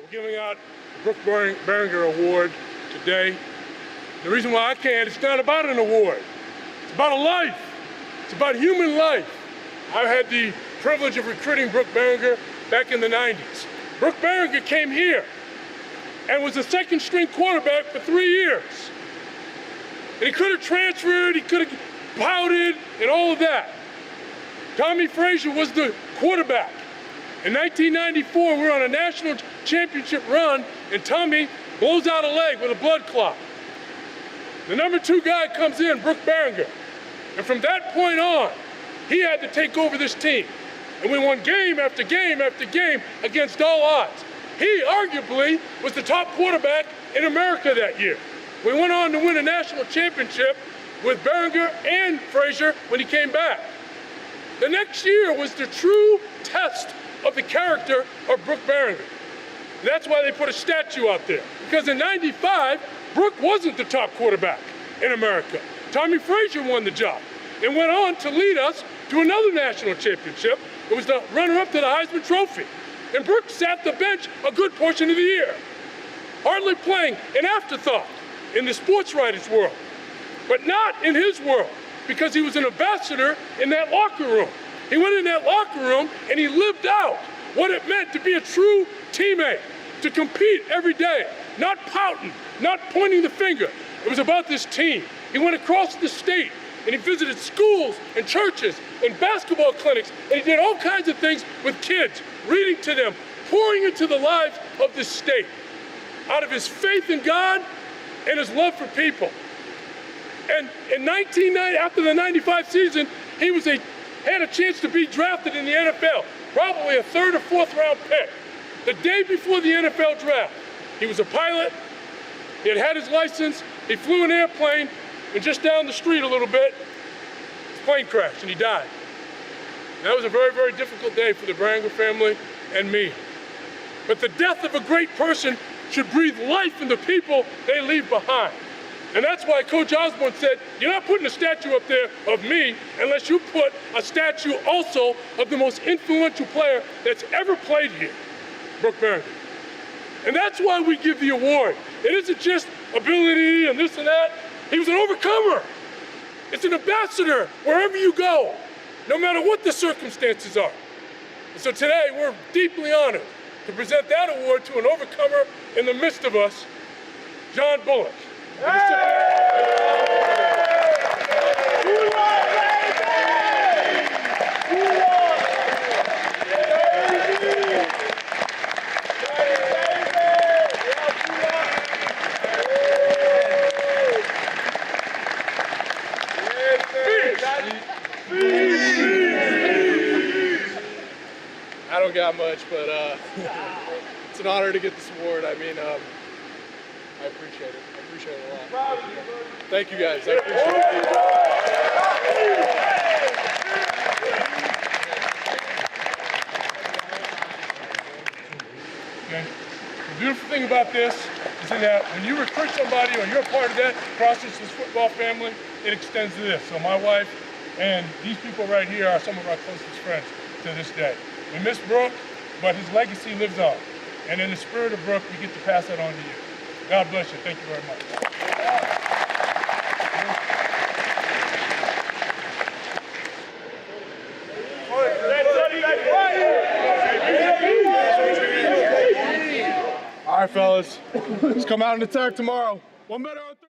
We're giving out the Brook Berringer Award today. The reason why I can't, it's not about an award. It's about a life. It's about human life. I had the privilege of recruiting Brook Berringer back in the 90s. Brook Berringer came here and was a second-string quarterback for 3 years. And he could have transferred, he could have pouted, and all of that. Tommy Frazier was the quarterback. In 1994, we were on a national championship run, and Tommy blows out a leg with a blood clot. The number 2 guy comes in, Brook Berringer. And from that point on, he had to take over this team. And we won game after game after game against all odds. He arguably was the top quarterback in America that year. We went on to win a national championship with Berringer and Frazier when he came back. The next year was the true test of the character of Brook Berringer. That's why they put a statue out there. Because in '95, Brook wasn't the top quarterback in America. Tommy Frazier won the job and went on to lead us to another national championship. It was the runner-up to the Heisman Trophy. And Brook sat the bench a good portion of the year, hardly playing, an afterthought in the sports writers' world, but not in his world, because he was an ambassador in that locker room. He went in that locker room and he lived out what it meant to be a true teammate, to compete every day, not pouting, not pointing the finger. It was about this team. He went across the state and he visited schools and churches and basketball clinics, and he did all kinds of things with kids, reading to them, pouring into the lives of this state, out of his faith in God and his love for people. And in 1990, after the '95 season, he had a chance to be drafted in the NFL, probably a 3rd or 4th round pick. The day before the NFL draft, he was a pilot, he had his license, he flew an airplane, and just down the street a little bit, his plane crashed and he died. And that was a very, very difficult day for the Berringer family and me. But the death of a great person should breathe life in the people they leave behind. And that's why Coach Osborne said, you're not putting a statue up there of me unless you put a statue also of the most influential player that's ever played here, Brook Berringer. And that's why we give the award. It isn't just ability and this and that. He was an overcomer. It's an ambassador wherever you go, no matter what the circumstances are. And so today, we're deeply honored to present that award to an overcomer in the midst of us, John Bullock. I don't got much, but it's an honor to get this award. I mean, I appreciate it. I appreciate it a lot. Thank you guys. I appreciate it. Okay. The beautiful thing about this is that when you recruit somebody or you're a part of that process, this football family, it extends to this. So my wife and these people right here are some of our closest friends to this day. We miss Brook, but his legacy lives on. And in the spirit of Brook, we get to pass that on to you. God bless you. Thank you very much. All right, fellas. Let's come out and attack tomorrow. One better on